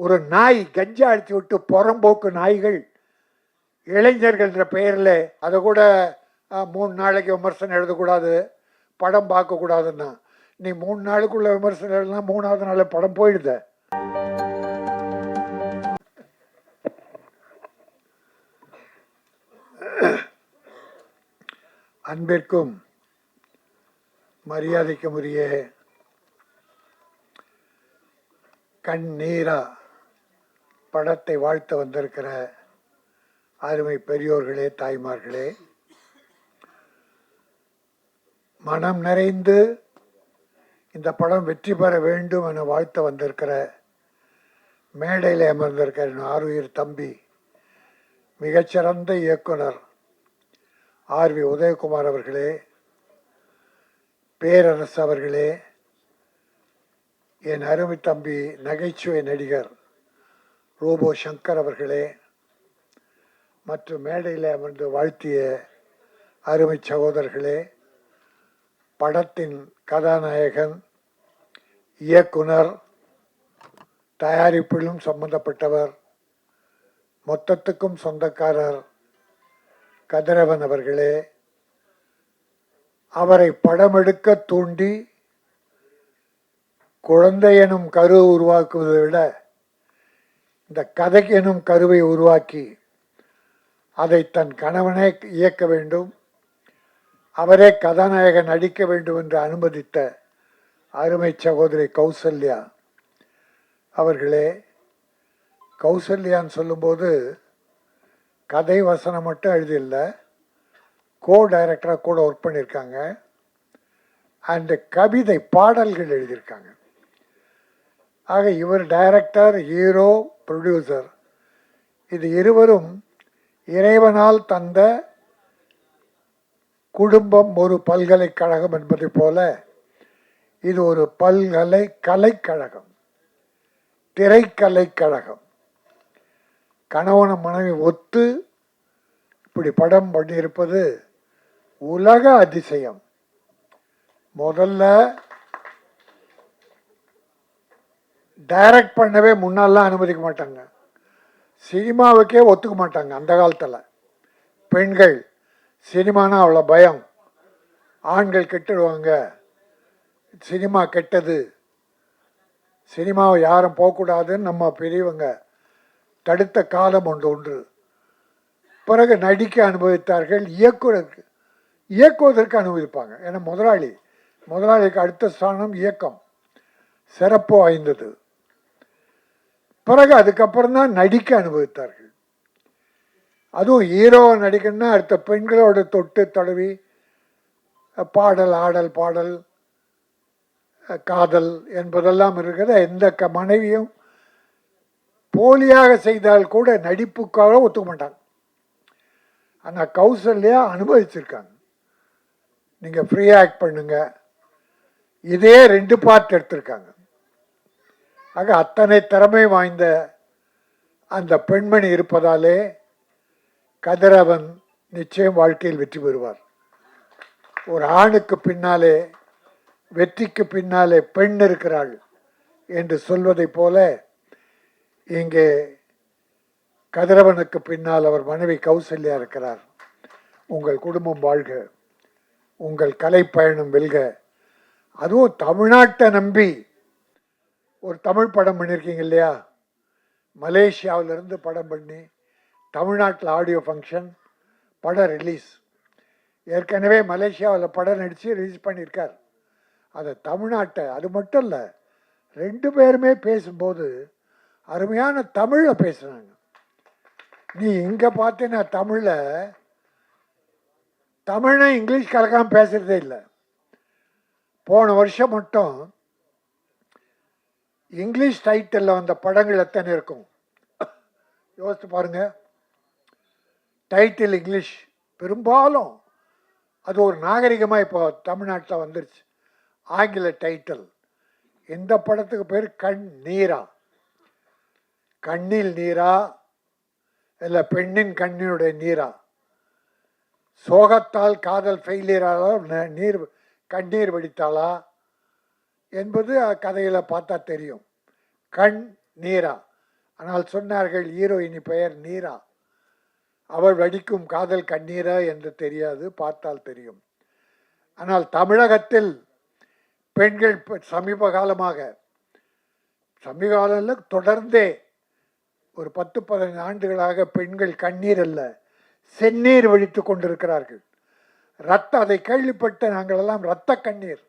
ஒரு நாய் கஞ்சா அடித்து விட்டு புறம்போக்கு நாய்கள் இளைஞர்கள்ன்ற பெயரில் அதை கூட 3 நாளைக்கு விமர்சனம் எழுதக்கூடாது, படம் பார்க்கக்கூடாதுன்னா, நீ 3 நாளுக்குள்ள விமர்சனம் எழுதுனா 3வது நாள் படம் போயிடுத. அன்பிற்கும் மரியாதைக்கும் உரிய கண்ணீரா படத்தை வாழ்த்த வந்திருக்கிற அருமை பெரியோர்களே, தாய்மார்களே, மனம் நிறைந்து இந்த படம் வெற்றி பெற வேண்டும் என வாழ்த்த வந்திருக்கிற மேடையில் அமர்ந்திருக்கிற ஆருயிர் தம்பி, மிகச்சிறந்த இயக்குனர் ஆர்வி உதயகுமார் அவர்களே, பேரரசு அவர்களே, என் அருமை தம்பி நகைச்சுவை நடிகர் ரோபோ சங்கர் அவர்களே, மற்றும் மேடையில் அமர்ந்து வாழ்த்திய அருமை சகோதரர்களே, படத்தின் கதாநாயகன், இயக்குனர், தயாரிப்பிலும் சம்பந்தப்பட்டவர், மொத்தத்துக்கும் சொந்தக்காரர் கதிரவன் அவர்களே, அவரை படமெடுக்க தூண்டி குழந்தை எனும் கரு உருவாக்குவதை விட இந்த கதை எனும் கருவை உருவாக்கி அதை தன் கணவனே இயக்க வேண்டும், அவரே கதாநாயகன் நடிக்க வேண்டும் என்று அனுமதித்த அருமை சகோதரி கௌசல்யா அவர்களே. கௌசல்யான்னு சொல்லும்போது கதை வசனம் மட்டும் எழுதியில்லை, கோ டைரக்டராக கூட ஒர்க் பண்ணியிருக்காங்க, அண்டு கவிதை பாடல்கள் எழுதியிருக்காங்க. ஆக இவர் டைரக்டர், ஹீரோ, ப்ரொடியூசர், இது இருவரும் இறைவனால் தந்த குடும்பம் ஒரு பல்கலைக்கழகம் என்பதை போல இது ஒரு கலைக்கழகம், திரைக்கலைக்கழகம். கணவன மனைவி ஒத்து இப்படி படம் பண்ணியிருப்பது உலக அதிசயம். முதல்ல டைரக்ட் பண்ணவே முன்னாலாம் அனுமதிக்க மாட்டாங்க, சினிமாவுக்கே ஒத்துக்க மாட்டாங்க. அந்த காலத்தில் பெண்கள் சினிமானா அவ்வளோ பயம், ஆண்கள் கெட்டுடுவாங்க, சினிமா கெட்டது, சினிமாவை யாரும் போகக்கூடாதுன்னு நம்ம பெரியவங்க தடுத்த காலம் ஒன்று. பிறகு நடிக்க அனுபவித்தார்கள், இயக்குவதற்கு அனுமதிப்பாங்க. ஏன்னா முதலாளிக்கு அடுத்த ஸ்தானம் இயக்கம், சிறப்பு வாய்ந்தது. பிறகு அதுக்கப்புறம் தான் நடிக்க அனுபவித்தார்கள். அதுவும் ஹீரோவை நடிக்கணும்னா அடுத்த பெண்களோட தொட்டு தடவி பாடல், ஆடல், பாடல், காதல் என்பதெல்லாம் இருக்கிறத எந்த மனைவியும் போலியாக செய்தால் கூட நடிப்புக்காக ஒத்துக்க மாட்டாங்க. ஆனால் கௌசல்யா அனுபவிச்சிருக்காங்க. நீங்கள் ஃப்ரீ ஆக்ட் பண்ணுங்க, இதே 2 பார்ட் எடுத்திருக்காங்க. ஆக அத்தனை திறமை வாய்ந்த அந்த பெண்மணி இருப்பதாலே கதிரவன் நிச்சயம் வாழ்க்கையில் வெற்றி பெறுவார். ஒரு ஆணுக்கு பின்னாலே, வெற்றிக்கு பின்னாலே பெண் இருக்கிறாள் என்று சொல்வதை போல இங்கே கதிரவனுக்கு பின்னால் அவர் மனைவி கௌசல்யா இருக்கிறார். உங்கள் குடும்பம் வாழ்க, உங்கள் கலை பயணம் வெல்க. அதுவும் தமிழ்நாட்டை நம்பி ஒரு தமிழ் படம் பண்ணியிருக்கீங்க இல்லையா? மலேசியாவிலிருந்து படம் பண்ணி தமிழ்நாட்டில் ஆடியோ ஃபங்க்ஷன், படம் ரிலீஸ். ஏற்கனவே மலேசியாவில் படம் நடித்து ரிலீஸ் பண்ணியிருக்கார். அதை தமிழ்நாட்டை, அது மட்டும் இல்லை, 2 பேருமே பேசும்போது அருமையான தமிழில் பேசுனாங்க. நீ இங்கே பார்த்தீங்கன்னா தமிழை இங்கிலீஷ் கலக்காமல் பேசுகிறதே இல்லை. போன வருஷம் மட்டும் இங்கிலீஷ் டைட்டிலில் வந்த படங்கள் எத்தனை இருக்கும் யோசித்து பாருங்க. டைட்டில் இங்கிலீஷ், பெரும்பாலும் அது ஒரு நாகரிகமாக இப்போ தமிழ்நாட்டில் வந்துருச்சு. ஆங்கில டைட்டில். இந்த படத்துக்கு பேர் கண் நீரா, கண்ணில் நீரா இல்லை பெண்ணின் கண்ணினுடைய நீரா, சோகத்தால் காதல் ஃபெயிலியரால் கண்ணீர் வடித்தாளா என்பது கதையில் பார்த்தா தெரியும். கண் நீரா, ஆனால் சொன்னார்கள் ஹீரோயினி பெயர் நீரா, அவள் வடிக்கும் காதல் கண்ணீரா என்று தெரியாது, பார்த்தால் தெரியும். ஆனால் தமிழகத்தில் பெண்கள் சமீப காலத்தில் தொடர்ந்தே ஒரு 10-15 ஆண்டுகளாக பெண்கள் கண்ணீர் அல்ல செந்நீர் வடித்து கொண்டிருக்கிறார்கள். அதை கேள்விப்பட்டு நாங்கள் எல்லாம் இரத்த கண்ணீர்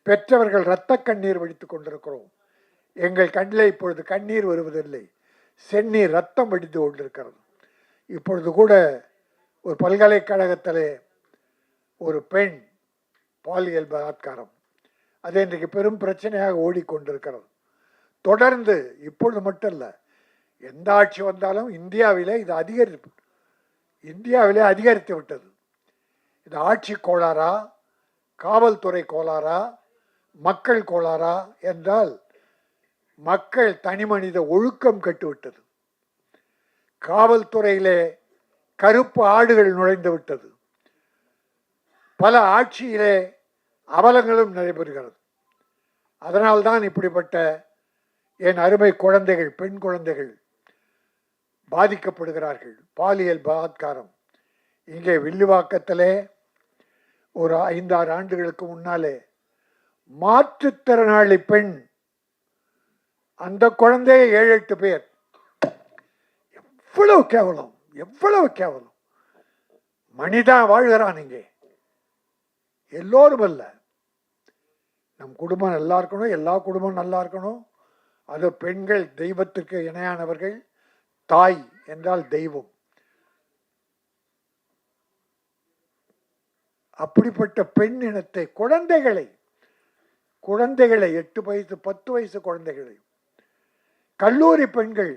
பெற்றவர்கள் இரத்த கண்ணீர் வடித்து கொண்டிருக்கிறோம். எங்கள் கண்ணில் இப்பொழுது கண்ணீர் வருவதில்லை, செந்நீர் ரத்தம் வடித்து கொண்டிருக்கிறது. இப்பொழுது கூட ஒரு பல்கலைக்கழகத்திலே ஒரு பெண் பாலியல் பலாத்காரம், அது இன்றைக்கு பெரும் பிரச்சனையாக ஓடிக்கொண்டிருக்கிறது. தொடர்ந்து இப்பொழுது மட்டும் இல்லை, எந்த ஆட்சி வந்தாலும் இந்தியாவிலே இது அதிகரித்து விட்டது. இது ஆட்சி கோளாறா, காவல்துறை கோளாறா, மக்கள் கோளாறா என்றால் மக்கள் தனிமனித ஒழுக்கம் கெட்டுவிட்டது. காவல்துறையிலே கருப்பு ஆடுகள் நுழைந்து விட்டது. பல ஆட்சியிலே அவலங்களும் நடைபெறுகிறது. அதனால்தான் இப்படிப்பட்ட என் அருமை குழந்தைகள், பெண் குழந்தைகள் பாதிக்கப்படுகிறார்கள். பாலியல் பலாத்காரம் இங்கே வில்லிவாக்கத்திலே ஒரு 5-6 ஆண்டுகளுக்கு முன்னாலே மாற்றுத்திறனாளி பெண், அந்த குழந்தைய 7-8 பேர். எவ்வளவு கேவலம், எவ்வளவு கேவலம். மனிதா வாழ்கிறான் இங்கே. எல்லோரும் அல்ல, நம் குடும்பம் நல்லா இருக்கணும், எல்லா குடும்பம் நல்லா இருக்கணும். அது பெண்கள் தெய்வத்திற்கு இணையானவர்கள். தாய் என்றால் தெய்வம். அப்படிப்பட்ட பெண் இனத்தை, குழந்தைகளை 8 வயசு 10 வயசு குழந்தைகளை, கல்லூரி பெண்கள்,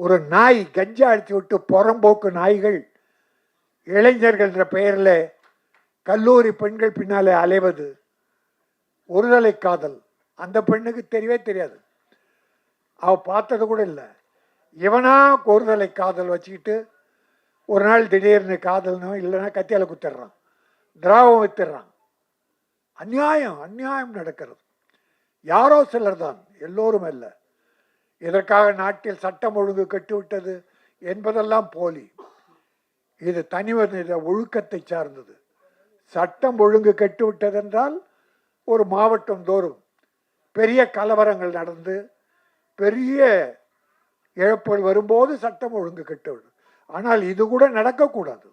ஒரு நாய் கஞ்சா அடித்து விட்டு புறம்போக்கு நாய்கள் இளைஞர்கள் என்ற பெயரில் கல்லூரி பெண்கள் பின்னாலே அலைவது ஒருதலை காதல். அந்த பெண்ணுக்கு தெரியவே தெரியாது, அவ பார்த்தது கூட இல்லை. இவனா ஒருதலை காதல் வச்சுக்கிட்டு ஒரு நாள் திடீர்னு காதல்னும் இல்லைன்னா கத்தியால குத்திடுறான், திராவம் வித்துடுறான். அநியாயம் நடக்கிறது. யாரோ சிலர் தான், எல்லோரும் அல்ல. இதற்காக நாட்டில் சட்டம் ஒழுங்கு கெட்டுவிட்டது என்பதெல்லாம் போலி. இது தனிமனித ஒழுக்கத்தை சார்ந்தது. சட்டம் ஒழுங்கு கெட்டுவிட்டதென்றால் ஒரு மாவட்டம் தோறும் பெரிய கலவரங்கள் நடந்து பெரிய இழப்புகள் வரும்போது சட்டம் ஒழுங்கு கெட்டுவிடும். ஆனால் இது கூட நடக்கக்கூடாது,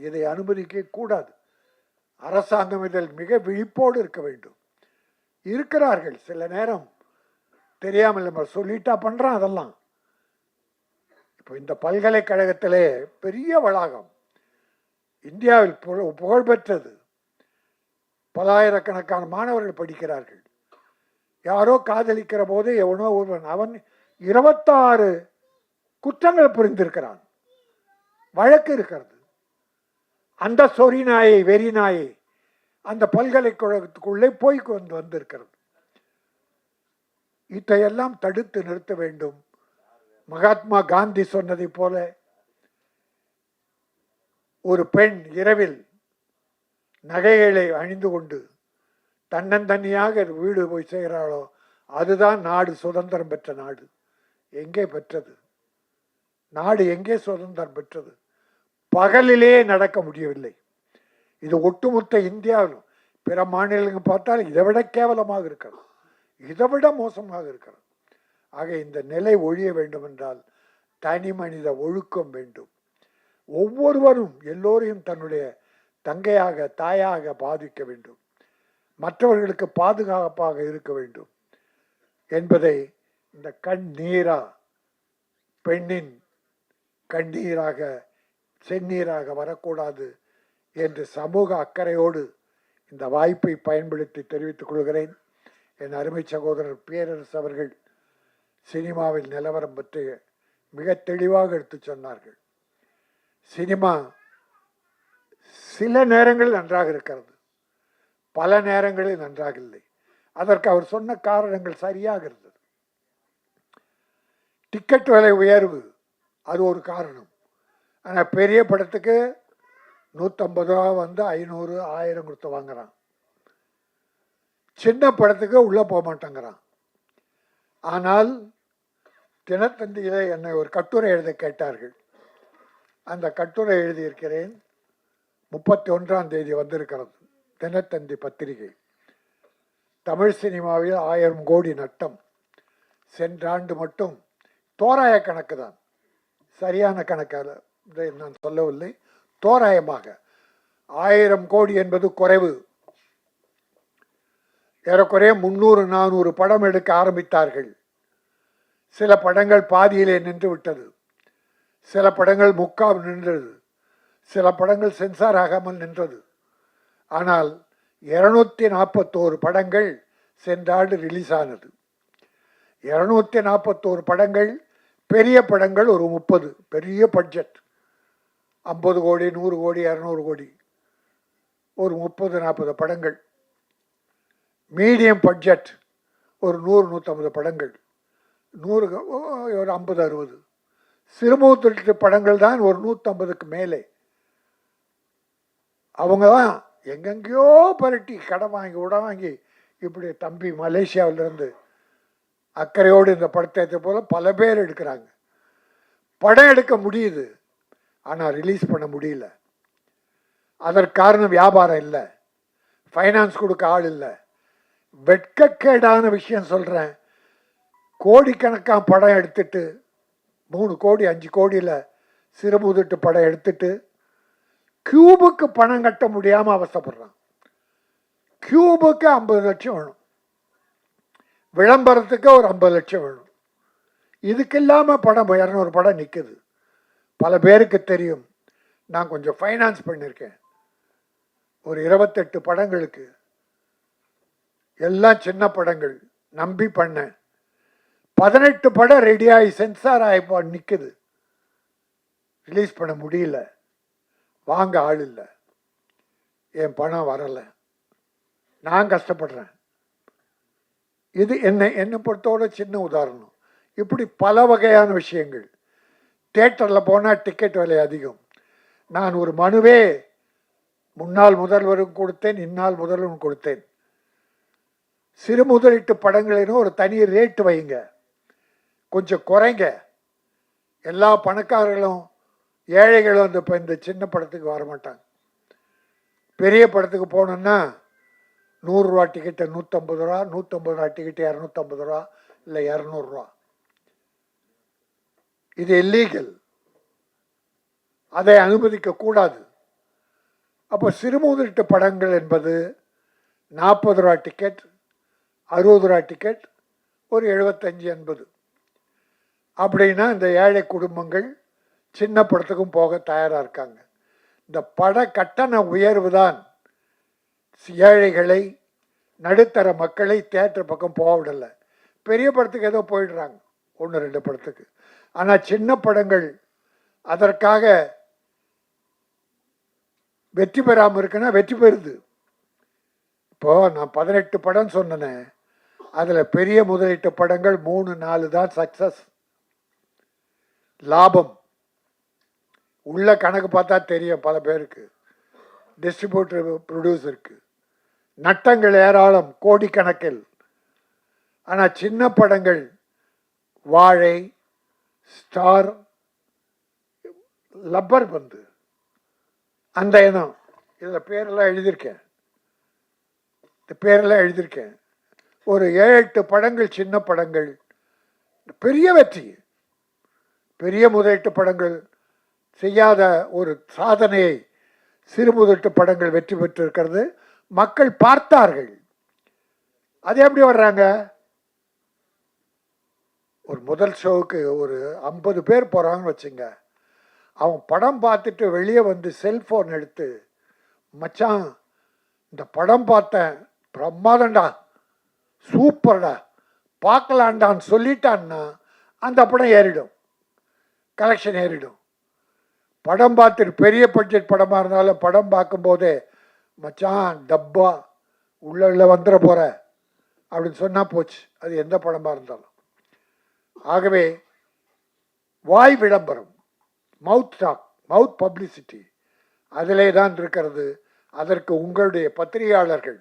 இதை அனுமதிக்க கூடாது. அரசாங்கம் இதில் மிக விழிப்போடு இருக்க வேண்டும். இருக்கிறார்கள், சில நேரம் தெரியாமல் நம்ம சொல்லிட்டா பண்றான் அதெல்லாம். இப்போ இந்த பல்கலைக்கழகத்திலே பெரிய வளாகம், இந்தியாவில் புகழ்பெற்றது, பல்லாயிரக்கணக்கான மாணவர்கள் படிக்கிறார்கள். யாரோ காதலிக்கிற போது எவனோ ஒருவன், அவன் 26 குற்றங்கள் புரிந்திருக்கிறான், வழக்கு இருக்கிறது. அந்த சொறி நாயை, வெறி நாயை அந்த பல்கலைக்கழகத்துக்குள்ளே போய் வந்திருக்கிறது. இதையெல்லாம் தடுத்து நிறுத்த வேண்டும். மகாத்மா காந்தி சொன்னதை போல ஒரு பெண் இரவில் நகைகளை அணிந்து கொண்டு தன்னந்தனியாக வீடு போய் செய்கிறாளோ அதுதான் நாடு, சுதந்திரம் பெற்ற நாடு. எங்கே பெற்றது நாடு? எங்கே சுதந்திரம் பெற்றது? பகலிலே நடக்க முடியவில்லை. இது ஒட்டுமொத்த இந்தியாவிலும் பிற மாநிலங்கள் பார்த்தால் இதை விட கேவலமாக இருக்கிறது, இதை விட மோசமாக இருக்கிறது. ஆக இந்த நிலை ஒழிய வேண்டும் என்றால் தனி மனித ஒழுக்கம் வேண்டும். ஒவ்வொருவரும் எல்லோரையும் தன்னுடைய தங்கையாக, தாயாக பாதிக்க வேண்டும், மற்றவர்களுக்கு பாதுகாப்பாக இருக்க வேண்டும் என்பதை இந்த கண்ணீரா, பெண்ணின் கண்ணீராக செந்நீராக வரக்கூடாது என்று சமூக அக்கறையோடு இந்த வாய்ப்பை பயன்படுத்தி தெரிவித்துக் கொள்கிறேன். என் அருமை சகோதரர் பேரரசு அவர்கள் சினிமாவில் நிலவரம் பற்றி மிக தெளிவாக எடுத்து சொன்னார்கள். சினிமா சில நேரங்களில் நன்றாக இருக்கிறது, பல நேரங்களில் நன்றாக இல்லை. அதற்கு அவர் சொன்ன காரணங்கள் சரியாக இருந்தது. டிக்கெட் விலை உயர்வு அது ஒரு காரணம். ஆனால் பெரிய படத்துக்கு 150 ரூபா வந்து 500, 1000 கொடுத்து வாங்குறான். சின்ன படத்துக்கு உள்ளே போக மாட்டேங்கிறான். ஆனால் தினத்தந்தியிலே என்னை ஒரு கட்டுரை எழுத கேட்டார்கள். அந்த கட்டுரை எழுதியிருக்கிறேன். 31ஆம் தேதி வந்திருக்கிறது தினத்தந்தி பத்திரிகை. தமிழ் சினிமாவில் 1000 கோடி நட்டம். சென்ற ஆண்டு மட்டும் தோராய கணக்கு தான், சரியான கணக்கால் நான் சொல்லவில்லை, தோராயமாக 1000 கோடி என்பது குறைவு. ஏறக்குறைய 300-400 படம் எடுக்க ஆரம்பித்தார்கள். சில படங்கள் பாதியிலே நின்று விட்டது, சில படங்கள் முக்கால் நின்றது, சில படங்கள் சென்சார் ஆகாமல் நின்றது. ஆனால் 241 படங்கள் சென்ற ஆண்டு ரிலீஸ் ஆனது. 241 படங்கள், பெரிய படங்கள் ஒரு 30, பெரிய பட்ஜெட் 50 கோடி 100 கோடி 200 கோடி, ஒரு 30-40 படங்கள். மீடியம் பட்ஜெட் ஒரு 100-150 படங்கள், 100 ஒரு 50-60. சிறுமுகத்து படங்கள் தான் ஒரு 150க்கு மேலே. அவங்க தான் எங்கெங்கேயோ பரட்டி கடன் வாங்கி உட வாங்கி இப்படி தம்பி மலேசியாவிலிருந்து அக்கறையோடு இந்த படத்தை எடுத்த போல பல பேர் எடுக்கிறாங்க. படம் எடுக்க முடியுது, ஆனால் ரிலீஸ் பண்ண முடியல. அதற்கு காரணம் வியாபாரம் இல்லை, ஃபைனான்ஸ் கொடுக்க ஆள் இல்லை. வெட்கக்கேடான விஷயம் சொல்கிறேன். கோடிக்கணக்கான படம் எடுத்துட்டு 3 கோடி 5 கோடியில் சிறுமுதிட்டு படம் எடுத்துட்டு கியூபுக்கு பணம் கட்ட முடியாமல் அவசப்படுறான். கியூபுக்கு 50 லட்சம் வேணும், விளம்பரத்துக்கு ஒரு 50 லட்சம் வேணும். இதுக்கு இல்லாமல் படம் 200 படம் நிற்குது. பல பேருக்கு தெரியும், நான் கொஞ்சம் ஃபைனான்ஸ் பண்ணியிருக்கேன். ஒரு 28 படங்களுக்கு, எல்லாம் சின்ன படங்கள் நம்பி பண்ணேன். 18 படம் ரெடியாகி சென்சார் ஆகி நிற்குது, ரிலீஸ் பண்ண முடியல, வாங்க ஆள் இல்லை, என் பணம் வரலை, நான் கஷ்டப்படுறேன். இது என்னை பொறுத்தோட சின்ன உதாரணம். இப்படி பல வகையான விஷயங்கள். தியேட்டரில் போனால் டிக்கெட் விலை அதிகம். நான் ஒரு மனுவே முன்னாள் முதல்வரும் கொடுத்தேன், இந்நாள் முதல்வரும் கொடுத்தேன். சிறு முதலீட்டு படங்களின்னு ஒரு தனி ரேட்டு வைங்க, கொஞ்சம் குறைங்க. எல்லா பணக்காரர்களும் ஏழைகளும் இந்த சின்ன படத்துக்கு வரமாட்டாங்க. பெரிய படத்துக்கு போகணுன்னா 100 ரூபா டிக்கெட்டு 150 ரூபா, 150 ரூபா டிக்கெட்டு 250 ரூபா, இல்லை 200 ரூபா. இது இல்லீகல், அதை அனுமதிக்க கூடாது. அப்போ சிறுமுதிட்டு படங்கள் என்பது 40 ரூபா டிக்கெட், 60 ரூபா டிக்கெட், ஒரு 75-80. அப்படின்னா இந்த ஏழை குடும்பங்கள் சின்ன படத்துக்கும் போக தயாராக இருக்காங்க. இந்த பட கட்டண உயர்வு தான் ஏழைகளை, நடுத்தர மக்களை தியேட்டர் பக்கம் போக விடலை. பெரிய படத்துக்கு ஏதோ போயிடுறாங்க, 1-2 படத்துக்கு. ஆனால் சின்ன படங்கள் அதற்காக வெற்றி பெறாமல் இருக்குன்னா வெற்றி பெறுது. இப்போது நான் 18 படம் சொன்னேன், அதில் பெரிய முதலீட்டு படங்கள் 3-4 தான் சக்ஸஸ், லாபம். உள்ள கணக்கு பார்த்தா தெரியும் பல பேருக்கு, டிஸ்ட்ரிபியூட்டர் ப்ரொடியூசருக்கு. நட்டங்கள் ஏராளம், கோடிக்கணக்கில். ஆனால் சின்ன படங்கள் வாழை, ஸ்டார், லப்பர் பந்து, அந்த இனம், இதில் பேரெல்லாம் எழுதியிருக்கேன், இந்த பேரெல்லாம் எழுதியிருக்கேன். ஒரு 7-8 படங்கள் சின்ன படங்கள் பெரிய வெற்றி. பெரிய முதலீட்டு படங்கள் செய்யாத ஒரு சாதனையை சிறு முதலீட்டு படங்கள் வெற்றி பெற்றிருக்கிறது. மக்கள் பார்த்தார்கள். அது எப்படி வர்றாங்க? ஒரு முதல் ஷோவுக்கு ஒரு 50 பேர் போகிறாங்கன்னு வச்சுங்க. அவன் படம் பார்த்துட்டு வெளியே வந்து செல்ஃபோன் எடுத்து, மச்சான் இந்த படம் பார்த்தேன், பிரமாதண்டா, சூப்பர்டா, பார்க்கலான்டான்னு சொல்லிட்டான்னா அந்த படம் ஏறிடும், கலெக்ஷன் ஏறிடும். படம் பார்த்துட்டு பெரிய பட்ஜெட் படமாக இருந்தாலும் படம் பார்க்கும்போதே, மச்சான் டப்பா உள்ள வந்துட போகிற அப்படின்னு சொன்னால் போச்சு, அது எந்த படமாக இருந்தாலும். ஆகவே வாய் விளம்பரம், மவுத் டாக், மவுத் பப்ளிசிட்டி, அதிலே தான் இருக்கிறது. அதற்கு உங்களுடைய பத்திரிகையாளர்கள்,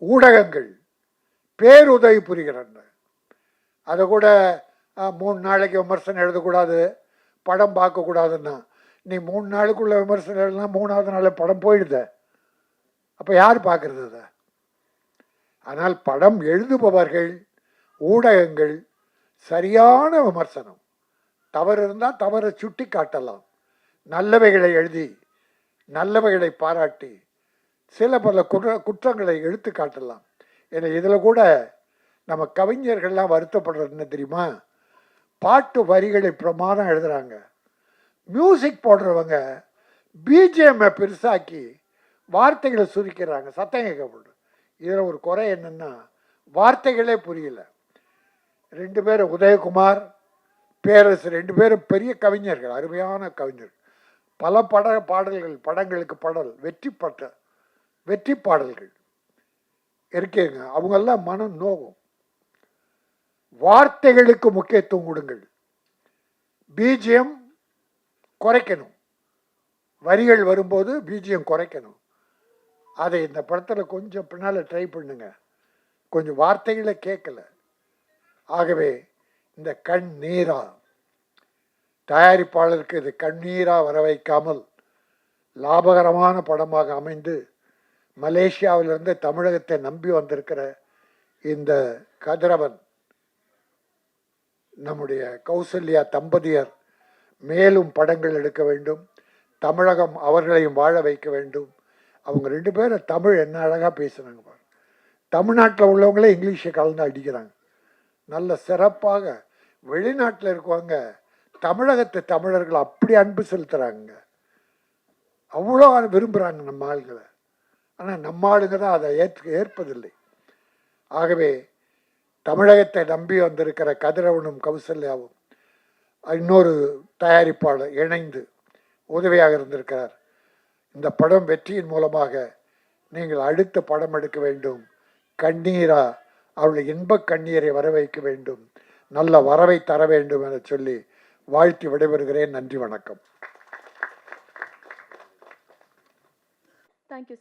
ஊடகங்கள் பேருதவி புரிகிறாங்க. அதை கூட 3 நாளைக்கு விமர்சனம் எழுதக்கூடாது, படம் பார்க்கக்கூடாதுன்னா, நீ 3 நாளுக்குள்ள விமர்சனம் எழுதுனா 3வது நாள் படம் போயிடுத. அப்போ யார் பார்க்கறது அதை? ஆனால் படம் எழுதுபவர்கள், ஊடகங்கள் சரியான விமர்சனம், தவறு இருந்தால் தவறை சுட்டி காட்டலாம், நல்லவைகளை எழுதி நல்லவைகளை பாராட்டி சில பல குற்றங்களை எடுத்து காட்டலாம். ஏன்னா இதில் கூட நம்ம கவிஞர்கள்லாம் வருத்தப்படுறது என்ன தெரியுமா? பாட்டு வரிகளை பிரமாதம் எழுதுறாங்க, மியூசிக் போடுறவங்க பிஜிஎம்ஐ பெருசாக்கி வார்த்தைகளை சுருக்கிறாங்க, சத்தம் கேட்கப்படுது. இதில் ஒரு குறை என்னன்னா, வார்த்தைகளே புரியல. 2 பேரும் உதயகுமார், பேரரசு 2 பேரும் பெரிய கவிஞர்கள், அருமையான கவிஞர்கள். பல பாடல்கள், படங்களுக்கு பாடல், வெற்றி பாடல்கள் இருக்கேங்க. அவங்கெல்லாம் மனம் நோகும். வார்த்தைகளுக்கு முக்கியத்துவம் கொடுங்கள், பிஜிஎம் குறைக்கணும், வரிகள் வரும்போது பிஜிஎம் குறைக்கணும். அதை இந்த படத்தில் கொஞ்சம் பின்னால் ட்ரை பண்ணுங்க, கொஞ்சம் வார்த்தைகளை கேட்கல. ஆகவே இந்த கண்ணீரா தயாரிப்பாளருக்கு இது கண்ணீரா வர வைக்காமல் லாபகரமான படமாக அமைந்து மலேசியாவிலிருந்து தமிழகத்தை நம்பி வந்திருக்கிற இந்த கதிரவன், நம்முடைய கௌசல்யா தம்பதியர் மேலும் படங்கள் எடுக்க வேண்டும், தமிழகம் அவர்களையும் வாழ வைக்க வேண்டும். அவங்க 2 பேரும் தமிழ் என்ன அழகாக பேசுனாங்க பாரு. தமிழ்நாட்டில் உள்ளவங்களே இங்கிலீஷை கலந்து அடிக்கிறாங்க, நல்ல சிறப்பாக. வெளிநாட்டில் இருக்கவங்க தமிழகத்தை தமிழர்கள் அப்படி அன்பு செலுத்துகிறாங்க, அவ்வளோ விரும்புகிறாங்க நம்ம ஆளுங்களை. ஆனால் நம்ம ஆளுங்க தான் அதை ஏற்பதில்லை. ஆகவே தமிழகத்தை நம்பி வந்திருக்கிற கதிரவனும் கௌசல்யாவும் இன்னொரு தயாரிப்பாளர் இணைந்து உதவியாக இருந்திருக்கிறார். இந்த படம் வெற்றியின் மூலமாக நீங்கள் அடுத்த படம் எடுக்க வேண்டும், கண்ணீரா அவளுடைய இன்பக் கண்ணீரை வர வைக்க வேண்டும், நல்ல வரவை தர வேண்டும் என சொல்லி வாழ்த்தி விடைபெறுகிறேன். நன்றி, வணக்கம்.